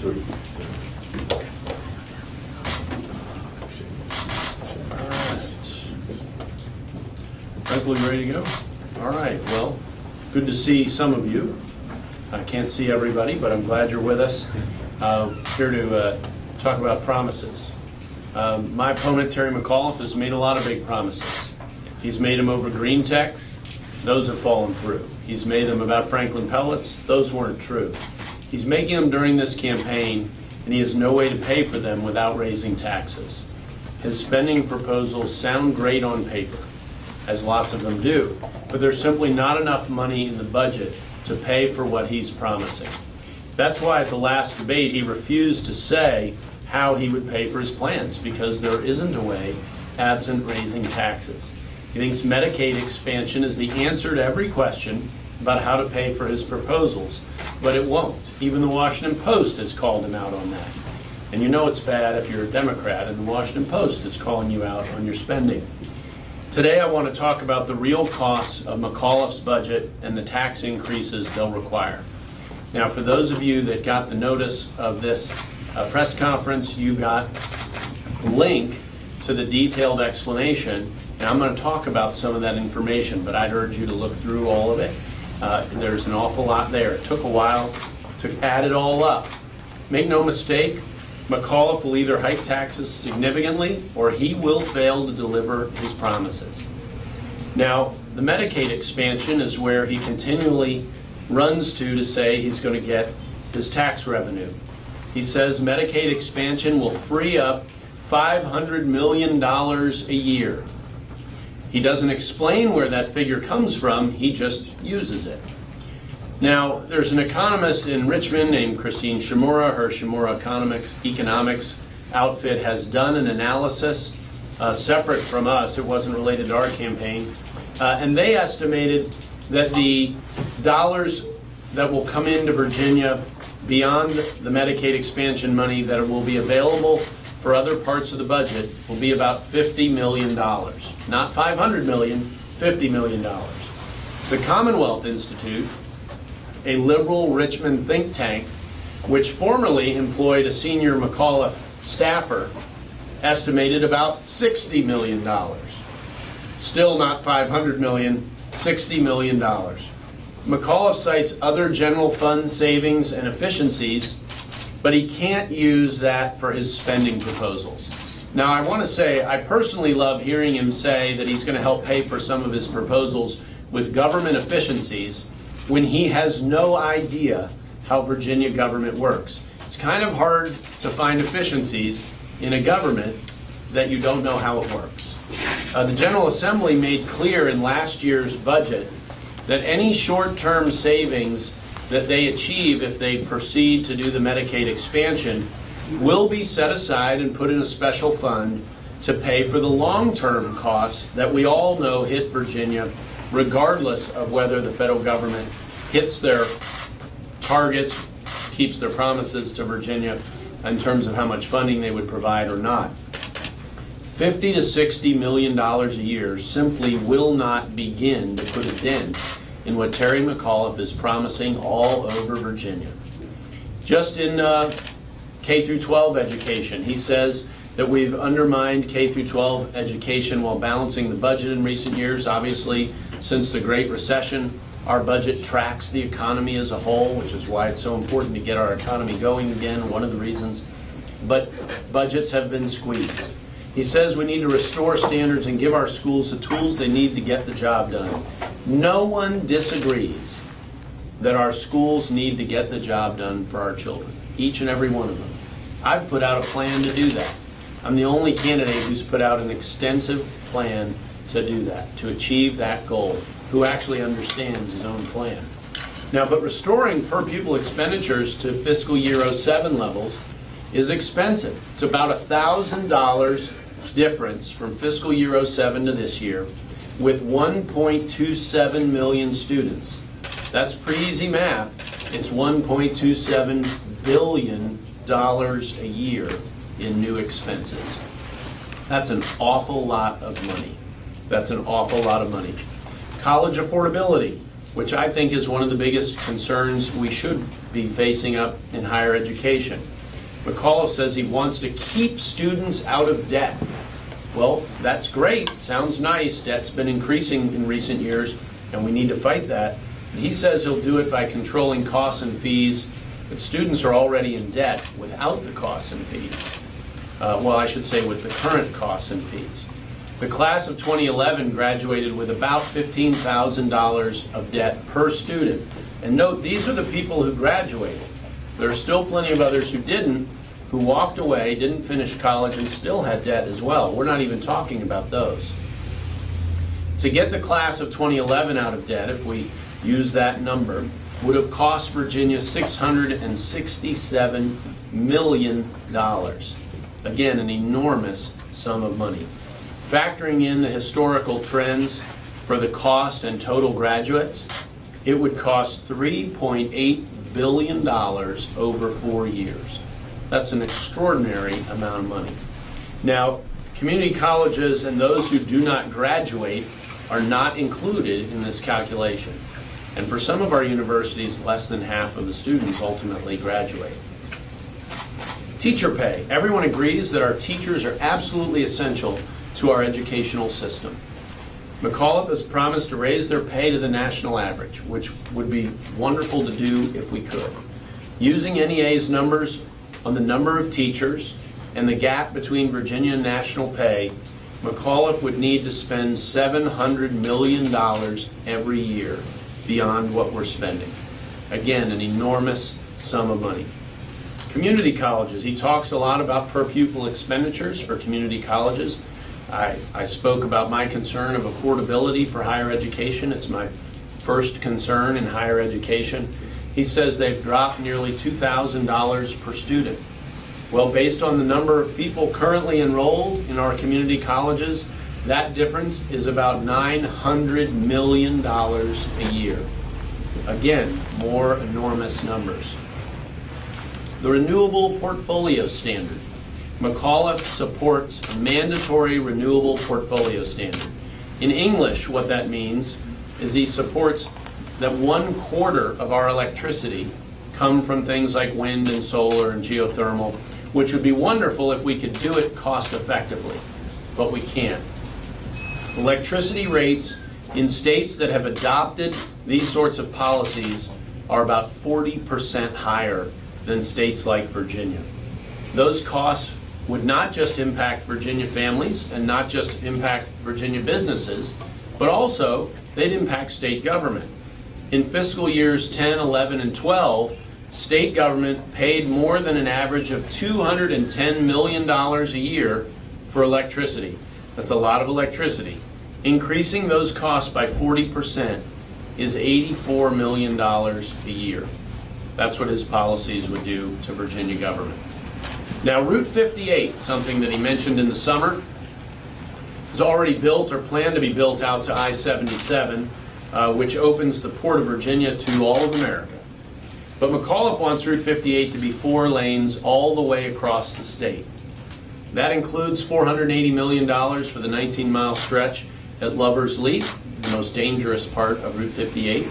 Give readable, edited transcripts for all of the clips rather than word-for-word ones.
three. Michael, you ready to go? All right, well, good to see some of you. I can't see everybody, but I'm glad you're with us. Here to talk about promises. My opponent, Terry McAuliffe, has made a lot of big promises. He's made them over green tech. Those have fallen through. He's made them about Franklin pellets. Those weren't true. He's making them during this campaign, and he has no way to pay for them without raising taxes. His spending proposals sound great on paper, as lots of them do, but there's simply not enough money in the budget to pay for what he's promising. That's why at the last debate he refused to say how he would pay for his plans, because there isn't a way absent raising taxes. He thinks Medicaid expansion is the answer to every question about how to pay for his proposals, but it won't. Even the Washington Post has called him out on that. And you know it's bad if you're a Democrat and the Washington Post is calling you out on your spending. Today I want to talk about the real costs of McAuliffe's budget and the tax increases they'll require. Now, for those of you that got the notice of this press conference, you got a link to the detailed explanation, and I'm going to talk about some of that information, but I'd urge you to look through all of it. There's an awful lot there. It took a while to add it all up. Make no mistake, McAuliffe will either hike taxes significantly or he will fail to deliver his promises. Now, the Medicaid expansion is where he continually runs to say he's going to get his tax revenue. He says Medicaid expansion will free up $500 million a year. He doesn't explain where that figure comes from, he just uses it. Now, there's an economist in Richmond named Christine Shimura. Her Shimura Economics outfit has done an analysis separate from us. It wasn't related to our campaign. And they estimated that the dollars that will come into Virginia beyond the Medicaid expansion money that will be available for other parts of the budget will be about $50 million. Not $500 million, $50 million. The Commonwealth Institute, a liberal Richmond think tank, which formerly employed a senior McAuliffe staffer, estimated about $60 million. Still not $500 million, $60 million. McAuliffe cites other general fund savings and efficiencies, but he can't use that for his spending proposals. Now, I want to say, I personally love hearing him say that he's going to help pay for some of his proposals with government efficiencies when he has no idea how Virginia government works. It's kind of hard to find efficiencies in a government that you don't know how it works. The General Assembly made clear in last year's budget that any short-term savings that they achieve if they proceed to do the Medicaid expansion will be set aside and put in a special fund to pay for the long-term costs that we all know hit Virginia, regardless of whether the federal government hits their targets, keeps their promises to Virginia in terms of how much funding they would provide or not. $50 to $60 million a year simply will not begin to put a dent in what Terry McAuliffe is promising all over Virginia. Just in K through 12 education, he says that we've undermined K through 12 education while balancing the budget in recent years. Obviously, since the Great Recession, our budget tracks the economy as a whole, which is why it's so important to get our economy going again, one of the reasons. But budgets have been squeezed. He says we need to restore standards and give our schools the tools they need to get the job done. No one disagrees that our schools need to get the job done for our children, each and every one of them. I've put out a plan to do that. I'm the only candidate who's put out an extensive plan to do that, to achieve that goal, who actually understands his own plan. Now, but restoring per pupil expenditures to fiscal year 07 levels is expensive. It's about $1,000 difference from fiscal year 07 to this year with 1.27 million students. That's pretty easy math. It's $1.27 billion a year in new expenses. That's an awful lot of money. That's an awful lot of money. College affordability. which I think is one of the biggest concerns we should be facing up in higher education. McAuliffe says he wants to keep students out of debt. Well, that's great. Sounds nice. Debt's been increasing in recent years, and we need to fight that. He says he'll do it by controlling costs and fees, but students are already in debt without the costs and fees. Well, I should say with the current costs and fees. The class of 2011 graduated with about $15,000 of debt per student. And note, these are the people who graduated. There are still plenty of others who didn't, who walked away, didn't finish college, and still had debt as well. We're not even talking about those. To get the class of 2011 out of debt, if we use that number, would have cost Virginia $667 million. Again, an enormous sum of money. Factoring in the historical trends for the cost and total graduates, it would cost $3.8 billion over 4 years. That's an extraordinary amount of money. Now, community colleges and those who do not graduate are not included in this calculation. And for some of our universities, less than half of the students ultimately graduate. Teacher pay. Everyone agrees that our teachers are absolutely essential to our educational system. McAuliffe has promised to raise their pay to the national average, which would be wonderful to do if we could. Using NEA's numbers on the number of teachers and the gap between Virginia and national pay, McAuliffe would need to spend $700 million every year beyond what we're spending. Again, an enormous sum of money. Community colleges. He talks a lot about per pupil expenditures for community colleges. I spoke about my concern of affordability for higher education. It's my first concern in higher education. He says they've dropped nearly $2,000 per student. Well, based on the number of people currently enrolled in our community colleges, that difference is about $900 million a year. Again, more enormous numbers. The renewable portfolio standard. McAuliffe supports a mandatory renewable portfolio standard. In English, what that means is he supports that 1/4 of our electricity come from things like wind and solar and geothermal, which would be wonderful if we could do it cost effectively, but we can't. Electricity rates in states that have adopted these sorts of policies are about 40% higher than states like Virginia. Those costs would not just impact Virginia families and not just impact Virginia businesses, but also they'd impact state government. In fiscal years 10, 11, and 12, state government paid more than an average of $210 million a year for electricity. That's a lot of electricity. Increasing those costs by 40% is $84 million a year. That's what his policies would do to Virginia government. Now, Route 58, something that he mentioned in the summer, is already built or planned to be built out to I-77, which opens the Port of Virginia to all of America. But McAuliffe wants Route 58 to be 4 lanes all the way across the state. That includes $480 million for the 19-mile stretch at Lover's Leap, the most dangerous part of Route 58,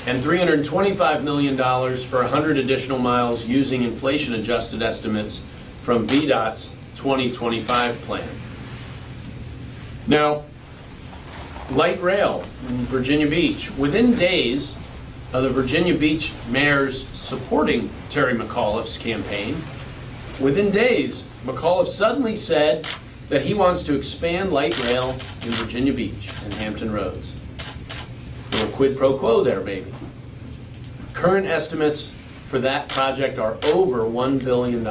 and $325 million for 100 additional miles using inflation-adjusted estimates from VDOT's 2025 plan. Now, light rail in Virginia Beach. Within days of the Virginia Beach mayors supporting Terry McAuliffe's campaign, within days, McAuliffe suddenly said that he wants to expand light rail in Virginia Beach and Hampton Roads. A little quid pro quo there, maybe. Current estimates for that project are over $1 billion.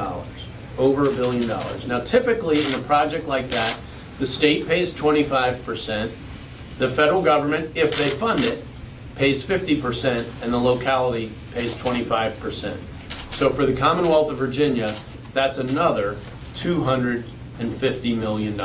Over $1 billion. Now, typically in a project like that, the state pays 25%, the federal government, if they fund it, pays 50%, and the locality pays 25%. So for the Commonwealth of Virginia, that's another $250 million.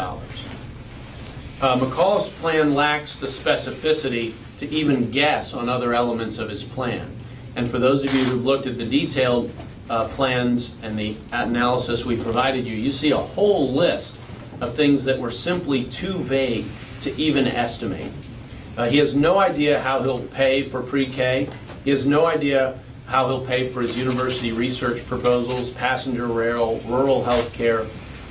McAuliffe's plan lacks the specificity to even guess on other elements of his plan. And for those of you who've looked at the detailed plans and the analysis we provided you, you see a whole list of things that were simply too vague to even estimate. He has no idea how he'll pay for pre-K. He has no idea how he'll pay for his university research proposals, passenger rail, rural health care,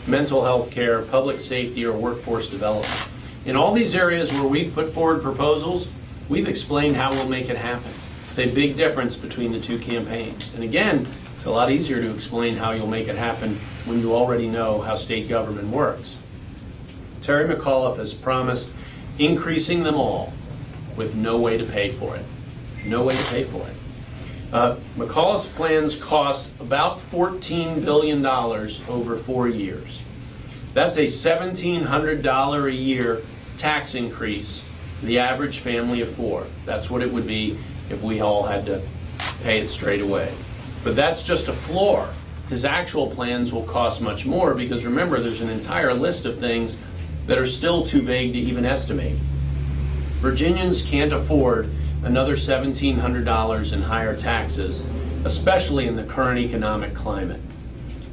mental health care, public safety, or workforce development. In all these areas where we've put forward proposals, we've explained how we'll make it happen. It's a big difference between the two campaigns. And again, it's a lot easier to explain how you'll make it happen when you already know how state government works. Terry McAuliffe has promised increasing them all with no way to pay for it. No way to pay for it. McAuliffe's plans cost about $14 billion over 4 years. That's a $1,700 a year tax increase for the average family of 4. That's what it would be if we all had to pay it straight away. But that's just a floor. His actual plans will cost much more because remember, there's an entire list of things that are still too vague to even estimate. Virginians can't afford another $1,700 in higher taxes, especially in the current economic climate.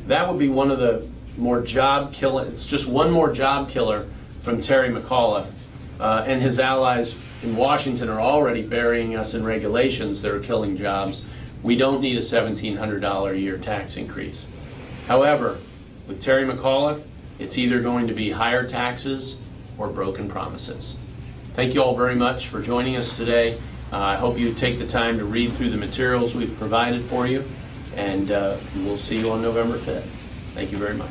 That would be one of the more job killer. It's just one more job killer from Terry McAuliffe, and his allies in Washington are already burying us in regulations that are killing jobs. We don't need a $1,700 a year tax increase. However, with Terry McAuliffe, it's either going to be higher taxes or broken promises. Thank you all very much for joining us today. I hope you take the time to read through the materials we've provided for you, and we'll see you on November 5th. Thank you very much.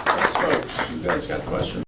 Yes, folks, you guys got questions?